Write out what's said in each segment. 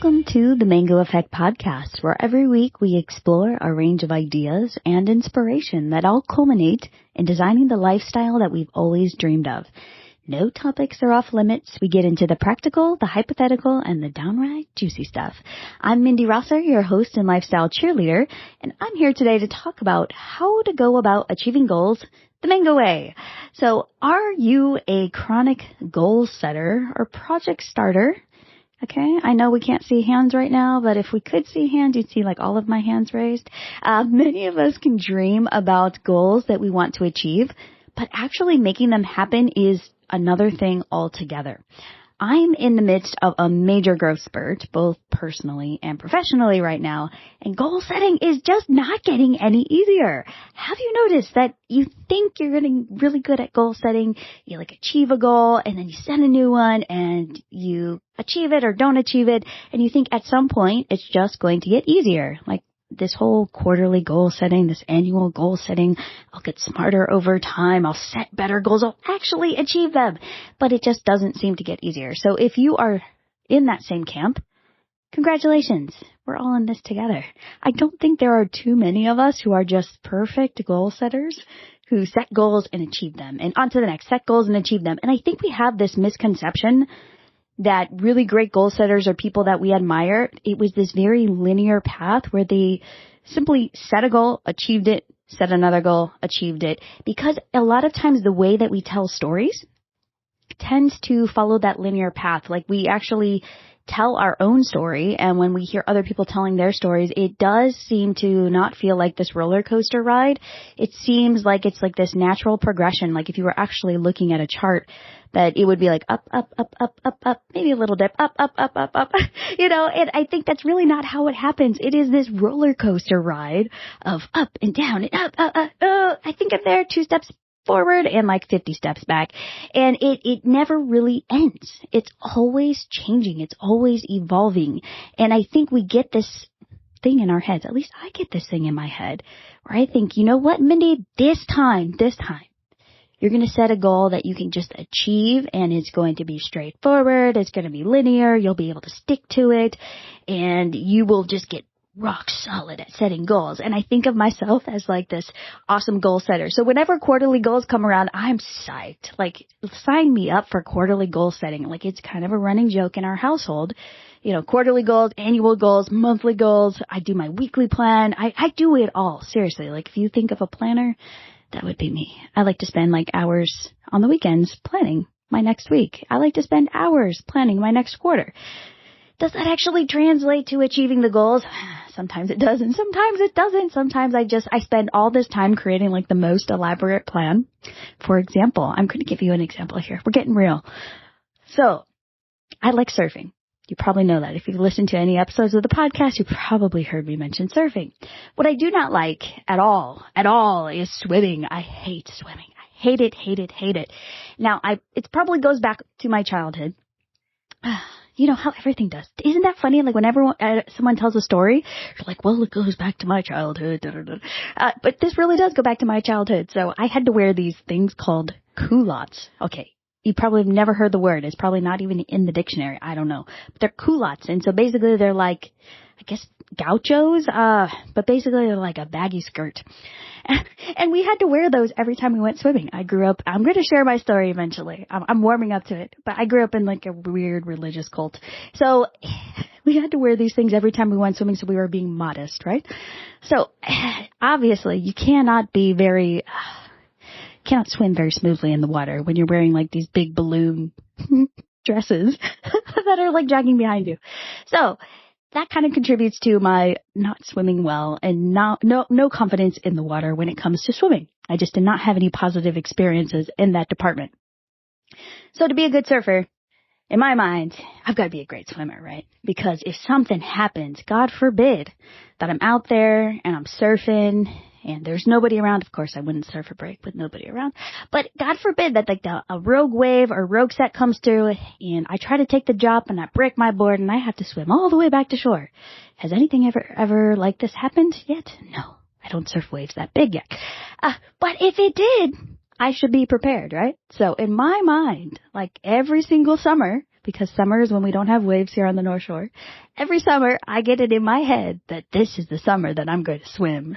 Welcome to the Mango Effect Podcast, where every week we explore a range of ideas and inspiration that all culminate in designing the lifestyle that we've always dreamed of. No topics are off limits. We get into the practical, the hypothetical, and the downright juicy stuff. I'm Mindy Rosser, your host and lifestyle cheerleader, and I'm here today to talk about how to go about achieving goals the Mango way. So, are you a chronic goal setter or project starter? Okay, I know we can't see hands right now, but if we could see hands, you'd see like all of my hands raised. Many of us can dream about goals that we want to achieve, but actually making them happen is another thing altogether. I'm in the midst of a major growth spurt, both personally and professionally right now, and goal setting is just not getting any easier. Have you noticed that you think you're getting really good at goal setting, you like achieve a goal, and then you set a new one, and you achieve it or don't achieve it, and you think at some point it's just going to get easier, like this whole quarterly goal setting, this annual goal setting, I'll get smarter over time, I'll set better goals, I'll actually achieve them. But it just doesn't seem to get easier. So if you are in that same camp, congratulations. We're all in this together. I don't think there are too many of us who are just perfect goal setters who set goals and achieve them. And on to the next, set goals and achieve them. And I think we have this misconception that really great goal setters are people that we admire. It was this very linear path where they simply set a goal, achieved it, set another goal, achieved it. Because a lot of times the way that we tell stories tends to follow that linear path. Like we actually tell our own story, and when we hear other people telling their stories, it does seem to not feel like this roller coaster ride. It seems like it's like this natural progression. Like if you were actually looking at a chart, that it would be like up, up, up, up, up, up, maybe a little dip, up, up, up, up, up, and I think that's really not how it happens. It is this roller coaster ride of up and down and up, I think I'm there 2 steps forward and like 50 steps back. And it never really ends. It's always changing. It's always evolving. And I think we get this thing in our heads. At least I get this thing in my head where I think, you know what, Mindy, this time, you're going to set a goal that you can just achieve, and it's going to be straightforward. It's going to be linear. You'll be able to stick to it, and you will just get rock solid at setting goals. And I think of myself as like this awesome goal setter. So whenever quarterly goals come around, I'm psyched. Like, sign me up for quarterly goal setting. Like, it's kind of a running joke in our household. You know, quarterly goals, annual goals, monthly goals. I do my weekly plan. I do it all. Seriously. Like, if you think of a planner, that would be me. I like to spend like hours on the weekends planning my next week. I like to spend hours planning my next quarter. Does that actually translate to achieving the goals? Sometimes it does, and sometimes it doesn't. Sometimes I spend all this time creating like the most elaborate plan. For example, I'm going to give you an example here. We're getting real. So, I like surfing. You probably know that. If you've listened to any episodes of the podcast, you probably heard me mention surfing. What I do not like at all, is swimming. I hate swimming. I hate it. Now, it probably goes back to my childhood. You know how everything does. Isn't that funny? Like whenever someone tells a story, you're like, well, it goes back to my childhood. But this really does go back to my childhood. So I had to wear these things called culottes. Okay. You probably have never heard the word. It's probably not even in the dictionary. I don't know. But they're culottes. And so basically they're like, I guess, gauchos. But basically they're like a baggy skirt. And we had to wear those every time we went swimming. I grew up, I'm going to share my story eventually. I'm warming up to it. But I grew up in like a weird religious cult. So we had to wear these things every time we went swimming, so we were being modest, right? So obviously you cannot swim very smoothly in the water when you're wearing like these big balloon dresses that are like dragging behind you. So that kind of contributes to my not swimming well and no confidence in the water when it comes to swimming. I just did not have any positive experiences in that department. So to be a good surfer, in my mind, I've got to be a great swimmer, right? Because if something happens, God forbid, that I'm out there and I'm surfing and there's nobody around. Of course, I wouldn't surf a break with nobody around. But God forbid that like a rogue wave or rogue set comes through and I try to take the jump and I break my board and I have to swim all the way back to shore. Has anything ever like this happened yet? No, I don't surf waves that big yet. But if it did, I should be prepared, right? So in my mind, like every single summer, because summer is when we don't have waves here on the North Shore. Every summer, I get it in my head that this is the summer that I'm going to swim.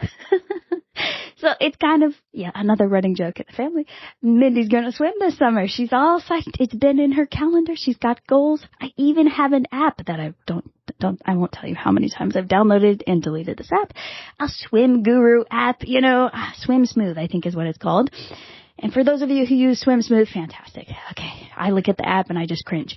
So it's kind of, another running joke in the family. Mindy's going to swim this summer. She's all psyched. It's been in her calendar. She's got goals. I even have an app that I won't tell you how many times I've downloaded and deleted this app. A swim guru app, Swim Smooth, I think is what it's called. And for those of you who use Swim Smooth, fantastic. Okay. I look at the app and I just cringe.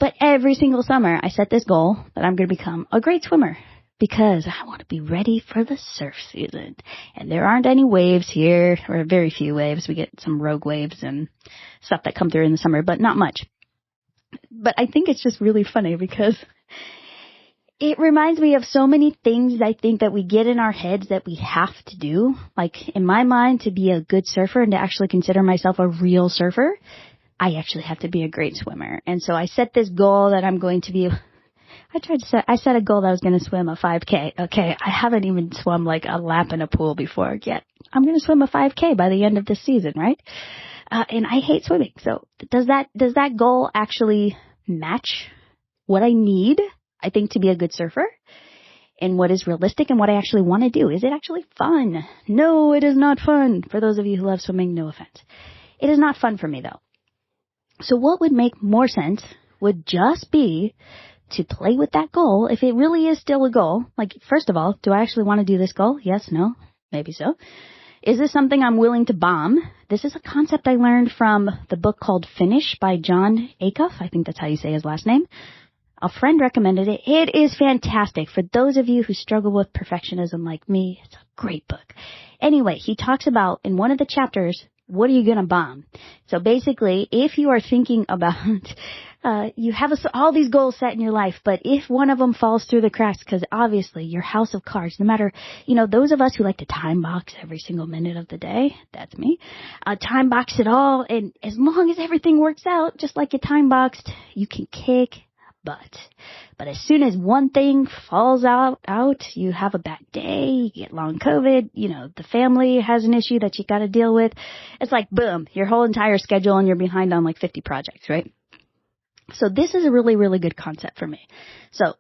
But every single summer I set this goal that I'm going to become a great swimmer, because I want to be ready for the surf season. And there aren't any waves here, or very few waves. We get some rogue waves and stuff that come through in the summer, but not much. But I think it's just really funny because it reminds me of so many things I think that we get in our heads that we have to do. Like in my mind, to be a good surfer and to actually consider myself a real surfer, I actually have to be a great swimmer. And so I set this goal that I'm going to be... I set a goal that I was going to swim a 5K. Okay, I haven't even swum like a lap in a pool before yet. I'm going to swim a 5K by the end of this season, right? And I hate swimming. So does that goal actually match what I need, I think, to be a good surfer? And what is realistic and what I actually want to do? Is it actually fun? No, it is not fun. For those of you who love swimming, no offense. It is not fun for me, though. So what would make more sense would just be to play with that goal, if it really is still a goal. Like, first of all, do I actually want to do this goal? Yes, no, maybe so. Is this something I'm willing to bomb? This is a concept I learned from the book called Finish by John Acuff. I think that's how you say his last name. A friend recommended it. It is fantastic. For those of you who struggle with perfectionism like me, it's a great book. Anyway, he talks about, in one of the chapters, what are you going to bomb? So basically, if you are thinking about, you have all these goals set in your life, but if one of them falls through the cracks, because obviously your house of cards, no matter, those of us who like to time box every single minute of the day, that's me, time box it all, and as long as everything works out, just like you time boxed, you can kick butt. But as soon as one thing falls out, you have a bad day, you get long COVID, the family has an issue that you got to deal with. It's like, boom, your whole entire schedule and you're behind on like 50 projects, right? So this is a really, really good concept for me. So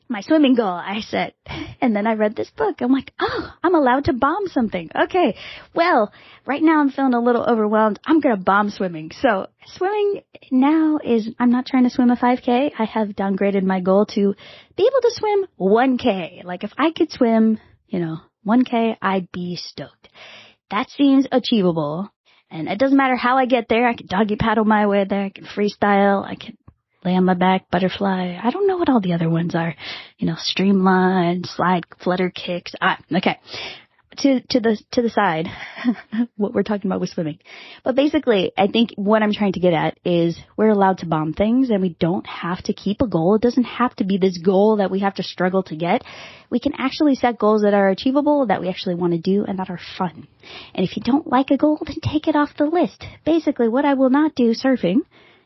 my swimming goal I set, and then I read this book. I'm like, oh, I'm allowed to bomb something. Okay, well, right now I'm feeling a little overwhelmed. I'm going to bomb swimming. So swimming now I'm not trying to swim a 5K. I have downgraded my goal to be able to swim 1K. Like if I could swim, 1K, I'd be stoked. That seems achievable. And it doesn't matter how I get there. I can doggy paddle my way there. I can freestyle. I can lay on my back, butterfly. I don't know what all the other ones are. Streamline, slide, flutter kicks. Okay. To the side, what we're talking about with swimming. But basically, I think what I'm trying to get at is we're allowed to bomb things and we don't have to keep a goal. It doesn't have to be this goal that we have to struggle to get. We can actually set goals that are achievable, that we actually want to do, and that are fun. And if you don't like a goal, then take it off the list. Basically, what I will not do surfing,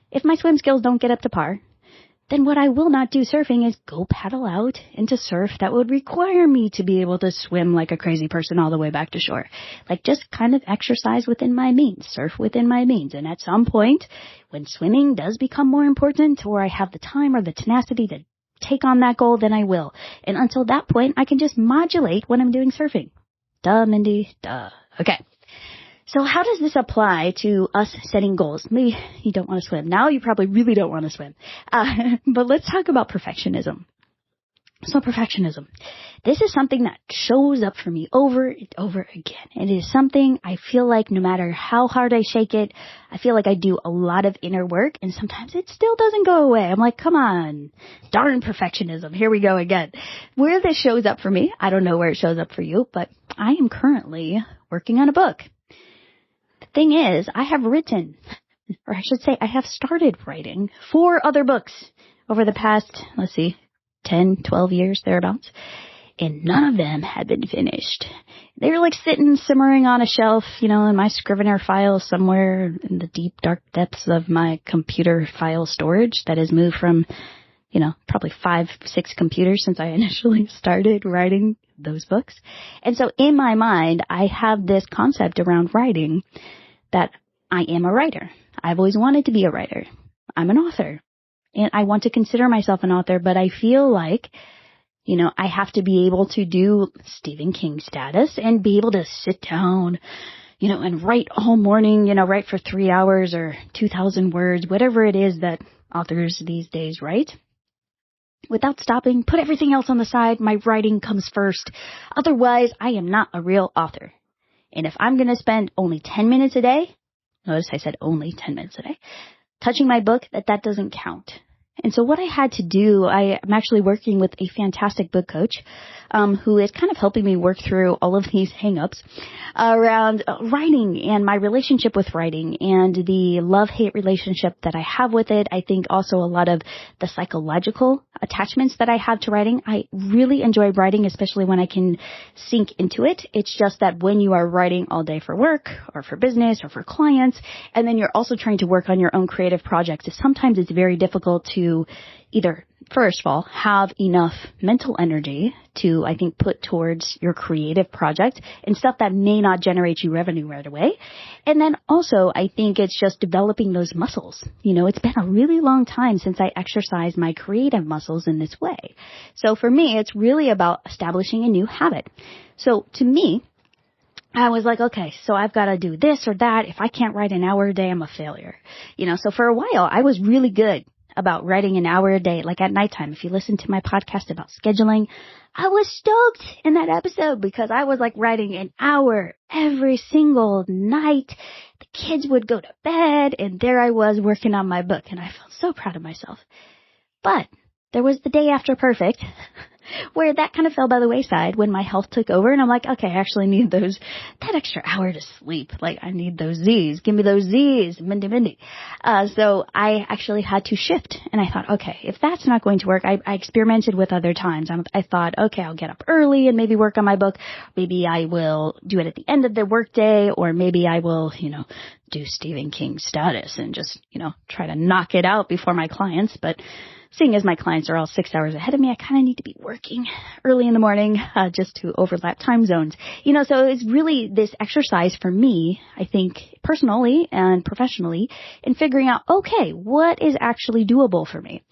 if my swim skills don't get up to par, then what I will not do surfing is go paddle out into surf that would require me to be able to swim like a crazy person all the way back to shore. Like just kind of exercise within my means, surf within my means. And at some point, when swimming does become more important, or I have the time or the tenacity to take on that goal, then I will. And until that point, I can just modulate when I'm doing surfing. Duh, Mindy, duh. Okay. So how does this apply to us setting goals? Maybe you don't want to swim. Now you probably really don't want to swim. But let's talk about perfectionism. So perfectionism. This is something that shows up for me over and over again. It is something I feel like no matter how hard I shake it, I feel like I do a lot of inner work and sometimes it still doesn't go away. I'm like, come on, darn perfectionism. Here we go again. Where this shows up for me, I don't know where it shows up for you, but I am currently working on a book. Thing is, I have written, or I should say I have started writing 4 other books over the past, 10, 12 years, thereabouts, and none of them had been finished. They were like sitting, simmering on a shelf, in my Scrivener file somewhere in the deep, dark depths of my computer file storage that has moved from, probably 5, 6 computers since I initially started writing those books. And so in my mind, I have this concept around writing that I am a writer. I've always wanted to be a writer. I'm an author. And I want to consider myself an author, but I feel like, I have to be able to do Stephen King status and be able to sit down, and write all morning, write for 3 hours or 2,000 words, whatever it is that authors these days write, without stopping, put everything else on the side. My writing comes first. Otherwise, I am not a real author. And if I'm going to spend only 10 minutes a day, notice I said only 10 minutes a day, touching my book, that doesn't count. And so what I had to do, I'm actually working with a fantastic book coach who is kind of helping me work through all of these hangups around writing and my relationship with writing and the love-hate relationship that I have with it. I think also a lot of the psychological attachments that I have to writing. I really enjoy writing, especially when I can sink into it. It's just that when you are writing all day for work or for business or for clients, and then you're also trying to work on your own creative projects, sometimes it's very difficult to either, first of all, have enough mental energy to, I think, put towards your creative project and stuff that may not generate you revenue right away. And then also, I think it's just developing those muscles. It's been a really long time since I exercised my creative muscles in this way. So for me, it's really about establishing a new habit. So to me, I was like, okay, so I've got to do this or that. If I can't write an hour a day, I'm a failure. So for a while, I was really good about writing an hour a day, like at nighttime. If you listen to my podcast about scheduling, I was stoked in that episode because I was like writing an hour every single night. The kids would go to bed and there I was working on my book and I felt so proud of myself. But there was the day after perfect where that kind of fell by the wayside when my health took over and I'm like, okay, I actually need that extra hour to sleep. Like I need those Z's. Give me those Z's. Mindy. So I actually had to shift and I thought, okay, if that's not going to work, I experimented with other times. I thought, okay, I'll get up early and maybe work on my book. Maybe I will do it at the end of the workday or maybe I will, do Stephen King status and just, try to knock it out before my clients. But seeing as my clients are all 6 hours ahead of me, I kind of need to be working early in the morning just to overlap time zones. So it's really this exercise for me, I think, personally and professionally, in figuring out, okay, what is actually doable for me?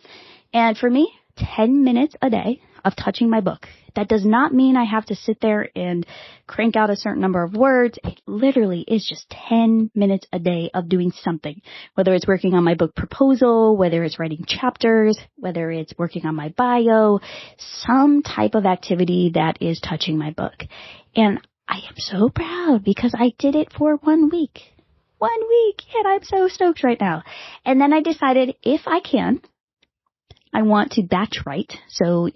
And for me, 10 minutes a day of touching my book. That does not mean I have to sit there and crank out a certain number of words. It literally is just 10 minutes a day of doing something, whether it's working on my book proposal, whether it's writing chapters, whether it's working on my bio, some type of activity that is touching my book. And I am so proud because I did it for 1 week. 1 week, and I'm so stoked right now. And then I decided if I can, I want to batch write, so,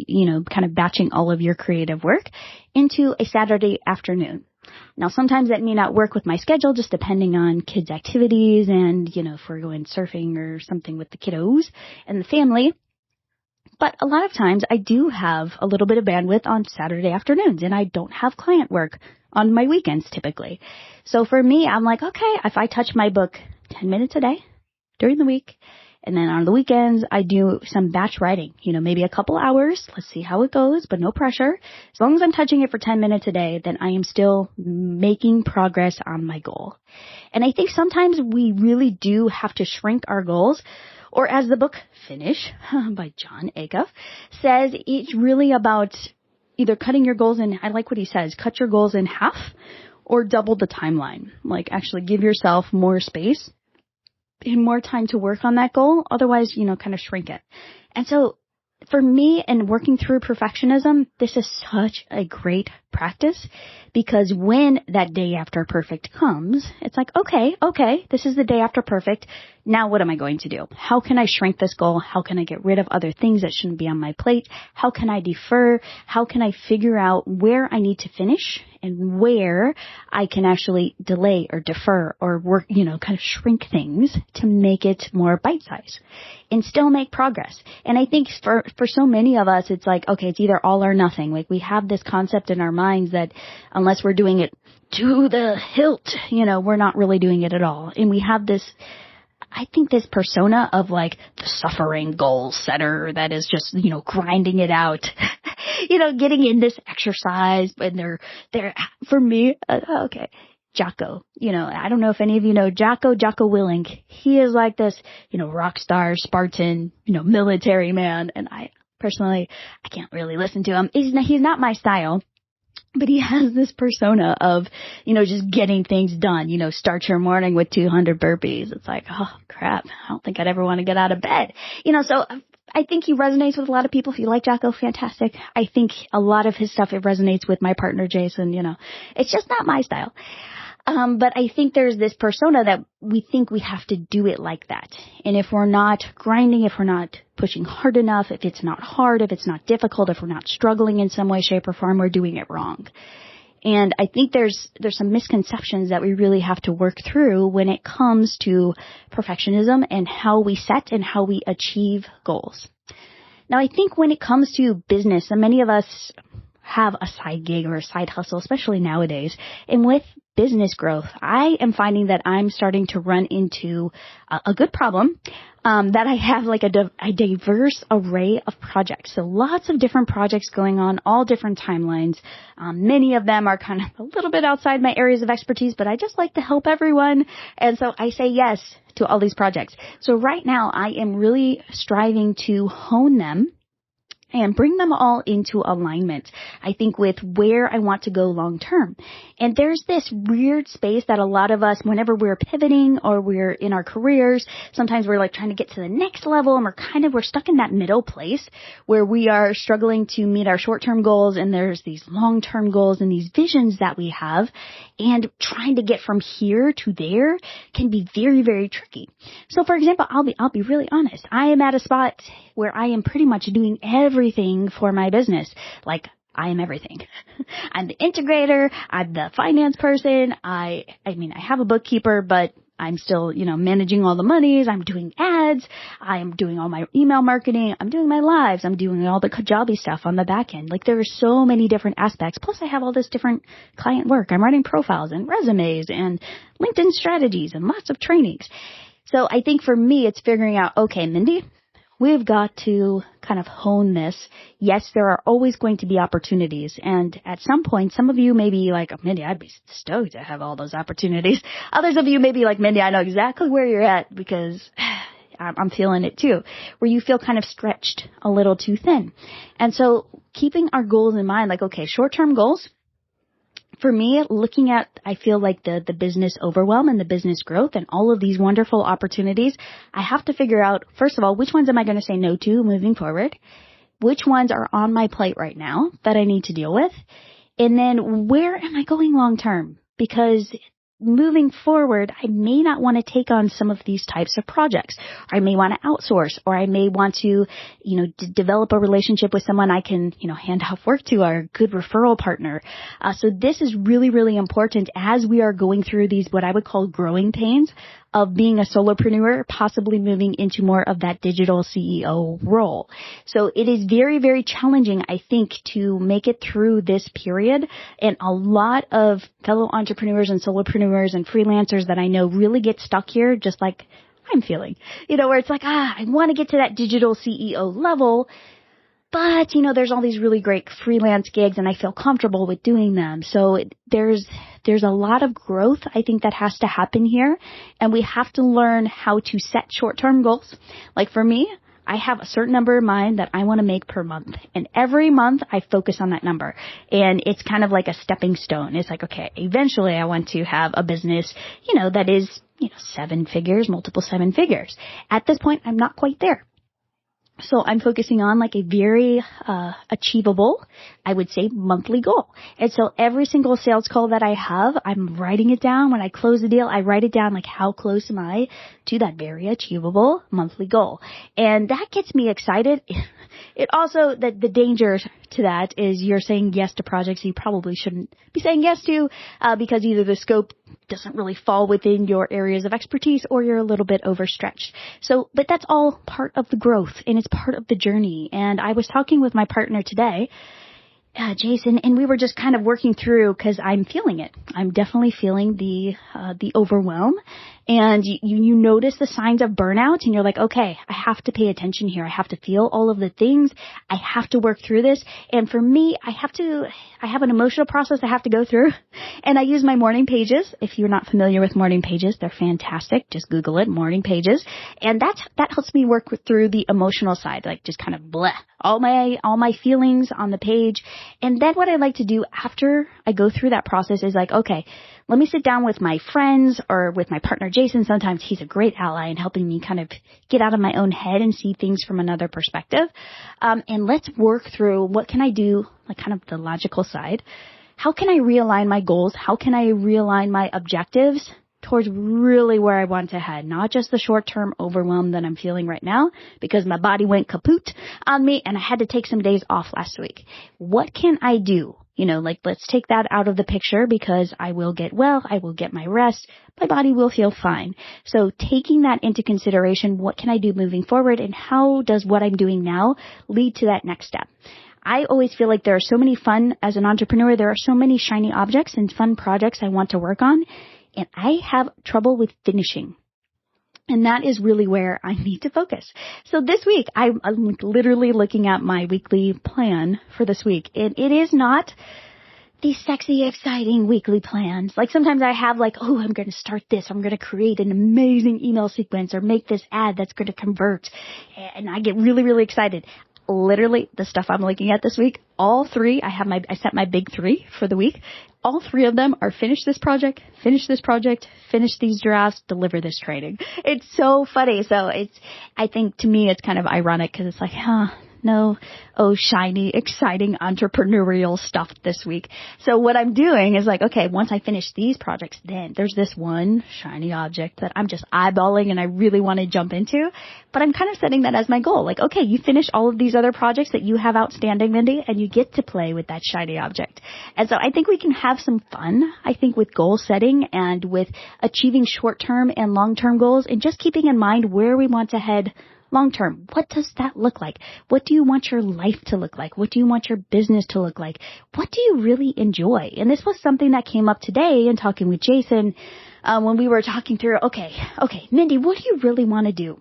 kind of batching all of your creative work into a Saturday afternoon. Now, sometimes that may not work with my schedule, just depending on kids' activities and, if we're going surfing or something with the kiddos and the family. But a lot of times I do have a little bit of bandwidth on Saturday afternoons, and I don't have client work on my weekends typically. So for me, I'm like, okay, if I touch my book 10 minutes a day during the week, and then on the weekends, I do some batch writing, maybe a couple hours. Let's see how it goes, but no pressure. As long as I'm touching it for 10 minutes a day, then I am still making progress on my goal. And I think sometimes we really do have to shrink our goals, or as the book Finish by John Acuff says, it's really about either cutting your goals in, I like what he says, cut your goals in half or double the timeline. Like actually give yourself more space and more time to work on that goal. Otherwise, kind of shrink it. And so for me and working through perfectionism, this is such a great practice because when that day after perfect comes, it's like, okay, this is the day after perfect. Now what am I going to do? How can I shrink this goal? How can I get rid of other things that shouldn't be on my plate? How can I defer? How can I figure out where I need to finish and where I can actually delay or defer or work, kind of shrink things to make it more bite-sized and still make progress. And I think for so many of us, it's like, okay, it's either all or nothing. Like we have this concept in our minds that unless we're doing it to the hilt, we're not really doing it at all. And we have this, I think this persona of like the suffering goal setter that is just, grinding it out, getting in this exercise and they're for me, okay. Jocko. I don't know if any of you know Jocko Willink. He is like this, rock star, Spartan, military man. And I can't really listen to him. He's not my style. But he has this persona of, just getting things done. Start your morning with 200 burpees. It's like, oh, crap. I don't think I'd ever want to get out of bed. So I think he resonates with a lot of people. If you like Jocko, fantastic. I think a lot of his stuff, it resonates with my partner, Jason. It's just not my style. But I think there's this persona that we think we have to do it like that. And if we're not grinding, if we're not pushing hard enough, if it's not hard, if it's not difficult, if we're not struggling in some way, shape, or form, we're doing it wrong. And I think there's some misconceptions that we really have to work through when it comes to perfectionism and how we set and how we achieve goals. Now, I think when it comes to business, and many of us have a side gig or a side hustle, especially nowadays, and with business growth, I am finding that I'm starting to run into a good problem, that I have like a diverse array of projects. So lots of different projects going on, all different timelines. Many of them are kind of a little bit outside my areas of expertise, but I just like to help everyone. And so I say yes to all these projects. So right now I am really striving to hone them and bring them all into alignment, I think, with where I want to go long term. And there's this weird space that a lot of us, whenever we're pivoting or we're in our careers, sometimes we're like trying to get to the next level, and we're stuck in that middle place where we are struggling to meet our short-term goals, and there's these long-term goals and these visions that we have, and trying to get from here to there can be very, very tricky. So for example, I'll be really honest. I am at a spot where I am pretty much doing everything for my business. Like, I am everything. I'm the integrator. I'm the finance person. I have a bookkeeper, but I'm still, managing all the monies. I'm doing ads. I am doing all my email marketing. I'm doing my lives. I'm doing all the Kajabi stuff on the back end. Like, there are so many different aspects. Plus, I have all this different client work. I'm writing profiles and resumes and LinkedIn strategies and lots of trainings. So I think for me, it's figuring out, okay, Mindy, we've got to kind of hone this. Yes, there are always going to be opportunities. And at some point, some of you may be like, oh, Mindy, I'd be stoked to have all those opportunities. Others of you may be like, Mindy, I know exactly where you're at because I'm feeling it too, where you feel kind of stretched a little too thin. And so keeping our goals in mind, like, okay, short-term goals. For me, looking at, I feel like the business overwhelm and the business growth and all of these wonderful opportunities, I have to figure out, first of all, which ones am I going to say no to moving forward? Which ones are on my plate right now that I need to deal with? And then where am I going long term? Because moving forward, I may not want to take on some of these types of projects. I may want to outsource, or I may want to, develop a relationship with someone I can, hand off work to, or a good referral partner. So this is really, really important as we are going through these, what I would call growing pains of being a solopreneur, possibly moving into more of that digital CEO role. So it is very, very challenging, I think, to make it through this period. And a lot of fellow entrepreneurs and solopreneurs and freelancers that I know really get stuck here, just like I'm feeling, where it's like, I want to get to that digital CEO level, but, there's all these really great freelance gigs and I feel comfortable with doing them. So there's a lot of growth, I think, that has to happen here. And we have to learn how to set short-term goals. Like for me, I have a certain number in mind that I want to make per month. And every month I focus on that number. And it's kind of like a stepping stone. It's like, okay, eventually I want to have a business, that is, 7 figures, multiple 7 figures. At this point, I'm not quite there. So I'm focusing on like a very achievable, I would say, monthly goal. And so every single sales call that I have, I'm writing it down. When I close the deal, I write it down, like how close am I to that very achievable monthly goal. And that gets me excited. It also, the danger to that is you're saying yes to projects you probably shouldn't be saying yes to because either the scope doesn't really fall within your areas of expertise or you're a little bit overstretched. So, but that's all part of the growth and it's part of the journey. And I was talking with my partner today, Jason, and we were just kind of working through because I'm feeling it. I'm definitely feeling the overwhelm and you notice the signs of burnout and you're like, okay, I have to pay attention here. I have to feel all of the things. I have to work through this. And for me, I have an emotional process I have to go through, and I use my morning pages. If you're not familiar with morning pages, they're fantastic. Just Google it, morning pages. And that helps me work through the emotional side, like just kind of all my feelings on the page. And then what I like to do after I go through that process is like, okay, let me sit down with my friends or with my partner, Jason. Sometimes he's a great ally in helping me kind of get out of my own head and see things from another perspective. And let's work through what can I do, like kind of the logical side. How can I realign my goals? How can I realign my objectives towards really where I want to head? Not just the short-term overwhelm that I'm feeling right now because my body went kaput on me and I had to take some days off last week. What can I do? Like let's take that out of the picture because I will get well, I will get my rest, my body will feel fine. So taking that into consideration, what can I do moving forward and how does what I'm doing now lead to that next step? I always feel like there are so many as an entrepreneur, there are so many shiny objects and fun projects I want to work on, and I have trouble with finishing. And that is really where I need to focus. So this week, I'm literally looking at my weekly plan for this week. And it is not these sexy, exciting weekly plans. Like sometimes I have like, oh, I'm going to start this. I'm going to create an amazing email sequence or make this ad that's going to convert. And I get really, really excited. Literally the stuff I'm looking at this week, all three, I set my big 3 for the week. All 3 of them are finish this project, finish these drafts, deliver this training. It's so funny. So I think to me, it's kind of ironic because it's like, no, shiny, exciting entrepreneurial stuff this week. So what I'm doing is like, okay, once I finish these projects, then there's this one shiny object that I'm just eyeballing and I really want to jump into. But I'm kind of setting that as my goal. Like, okay, you finish all of these other projects that you have outstanding, Mindy, and you get to play with that shiny object. And so I think we can have some fun, I think, with goal setting and with achieving short-term and long-term goals and just keeping in mind where we want to head long term. What does that look like? What do you want your life to look like? What do you want your business to look like? What do you really enjoy? And this was something that came up today in talking with Jason when we were talking through, okay, Mindy, what do you really want to do?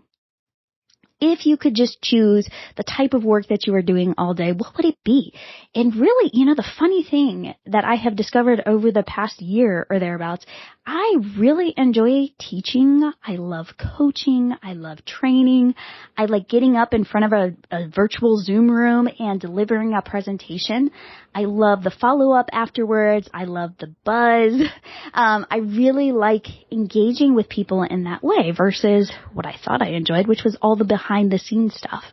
If you could just choose the type of work that you are doing all day, what would it be? And really, the funny thing that I have discovered over the past year or thereabouts, I really enjoy teaching. I love coaching. I love training. I like getting up in front of a virtual Zoom room and delivering a presentation. I love the follow-up afterwards. I love the buzz. I really like engaging with people in that way versus what I thought I enjoyed, which was all the behind-the-scenes stuff.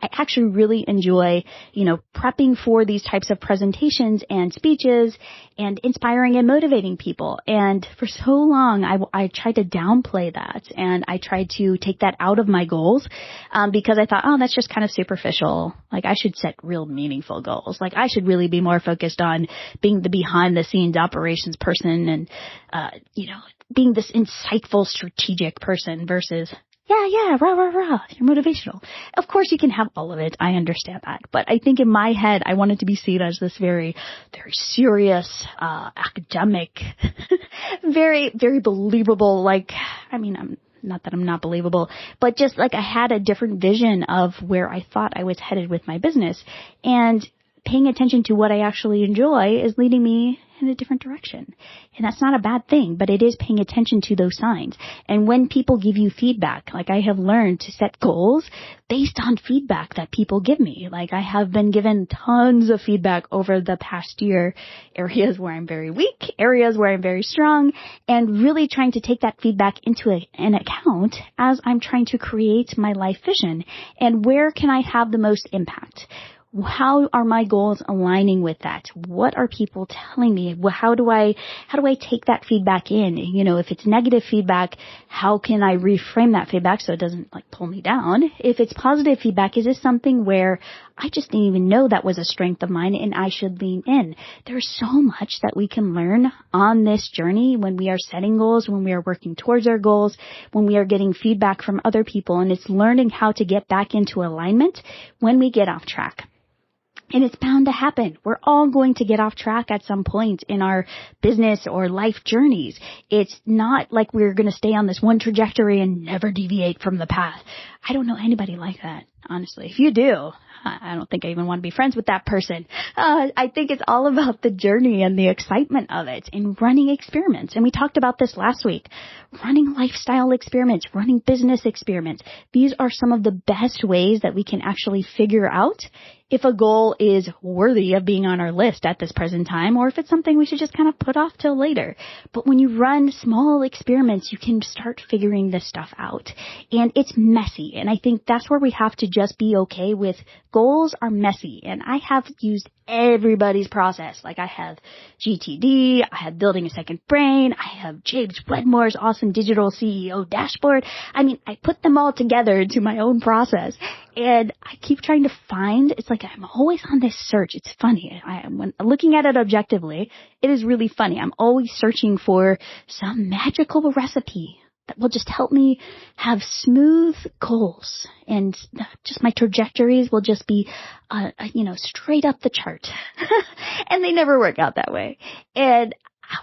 I actually really enjoy, prepping for these types of presentations and speeches and inspiring and motivating people. And for so long, I tried to downplay that and I tried to take that out of my goals because I thought, that's just kind of superficial. Like I should set real meaningful goals. Like I should really be more focused on being the behind the scenes operations person and, being this insightful strategic person versus rah, you're motivational. Of course you can have all of it. I understand that. But I think in my head, I wanted to be seen as this very, very serious, academic, very, very believable, not that I'm not believable, but just like I had a different vision of where I thought I was headed with my business. And paying attention to what I actually enjoy is leading me in a different direction. And that's not a bad thing, but it is paying attention to those signs. And when people give you feedback, like I have learned to set goals based on feedback that people give me. Like I have been given tons of feedback over the past year, areas where I'm very weak, areas where I'm very strong, and really trying to take that feedback into an account as I'm trying to create my life vision. And where can I have the most impact? How are my goals aligning with that? What are people telling me? How do I take that feedback in? If it's negative feedback, how can I reframe that feedback so it doesn't pull me down? If it's positive feedback, is this something where I just didn't even know that was a strength of mine and I should lean in? There's so much that we can learn on this journey when we are setting goals, when we are working towards our goals, when we are getting feedback from other people, and it's learning how to get back into alignment when we get off track. And it's bound to happen. We're all going to get off track at some point in our business or life journeys. It's not like we're going to stay on this one trajectory and never deviate from the path. I don't know anybody like that, honestly. If you do, I don't think I even want to be friends with that person. I think it's all about the journey and the excitement of it and running experiments. And we talked about this last week. Running lifestyle experiments, running business experiments. These are some of the best ways that we can actually figure out if a goal is worthy of being on our list at this present time, or if it's something we should just kind of put off till later. But when you run small experiments, you can start figuring this stuff out. And it's messy. And I think that's where we have to just be okay with goals are messy. And I have used everybody's process. Like I have GTD, I have Building a Second Brain, I have James Wedmore's awesome digital CEO dashboard. I mean, I put them all together into my own process. And I keep trying to find, it's like I'm always on this search. It's funny. When looking at it objectively, it is really funny. I'm always searching for some magical recipe that will just help me have smooth goals, and just my trajectories will just be, straight up the chart. And they never work out that way. And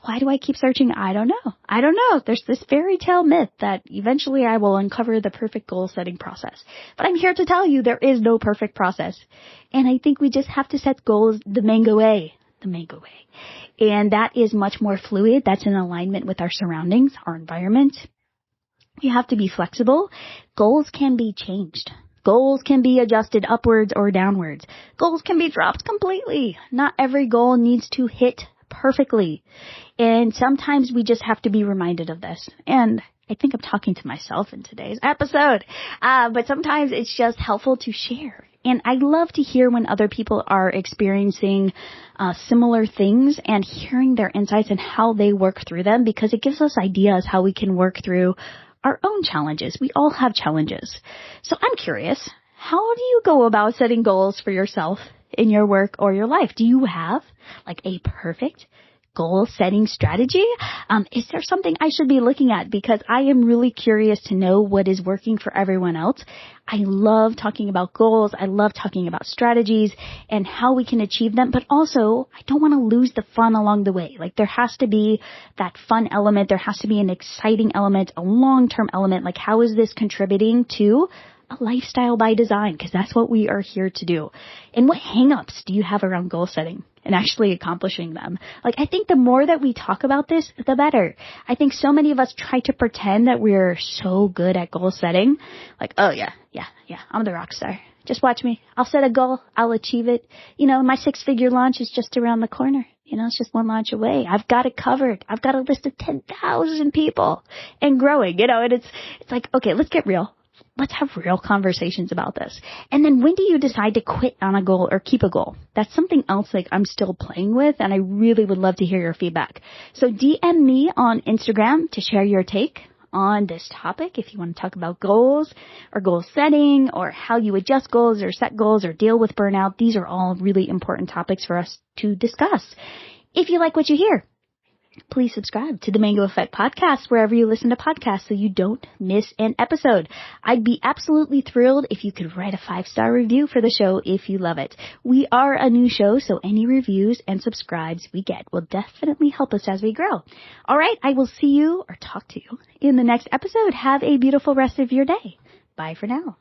why do I keep searching? I don't know. There's this fairy tale myth that eventually I will uncover the perfect goal setting process. But I'm here to tell you there is no perfect process. And I think we just have to set goals the mango way. And that is much more fluid. That's in alignment with our surroundings, our environment. You have to be flexible. Goals can be changed. Goals can be adjusted upwards or downwards. Goals can be dropped completely. Not every goal needs to hit perfectly. And sometimes we just have to be reminded of this. And I think I'm talking to myself in today's episode. But sometimes it's just helpful to share. And I love to hear when other people are experiencing similar things and hearing their insights and how they work through them, because it gives us ideas how we can work through our own challenges. We all have challenges. So I'm curious, how do you go about setting goals for yourself in your work or your life? Do you have like a perfect goal setting strategy? Is there something I should be looking at? Because I am really curious to know what is working for everyone else. I love talking about goals. I love talking about strategies and how we can achieve them. But also, I don't want to lose the fun along the way. Like there has to be that fun element. There has to be an exciting element, a long-term element. Like how is this contributing to a lifestyle by design? Because that's what we are here to do. And what hang-ups do you have around goal setting and actually accomplishing them? Like, I think the more that we talk about this, the better. I think so many of us try to pretend that we're so good at goal setting. Like, oh yeah, I'm the rock star. Just watch me. I'll set a goal. I'll achieve it. My 6-figure launch is just around the corner. It's just one launch away. I've got it covered. I've got a list of 10,000 people and growing, and it's like, okay, let's get real. Let's have real conversations about this. And then when do you decide to quit on a goal or keep a goal? That's something else like I'm still playing with, and I really would love to hear your feedback. So DM me on Instagram to share your take on this topic. If you want to talk about goals or goal setting or how you adjust goals or set goals or deal with burnout, these are all really important topics for us to discuss. If you like what you hear, please subscribe to the Mango Effect podcast wherever you listen to podcasts so you don't miss an episode. I'd be absolutely thrilled if you could write a 5-star review for the show if you love it. We are a new show, so any reviews and subscribes we get will definitely help us as we grow. All right, I will see you or talk to you in the next episode. Have a beautiful rest of your day. Bye for now.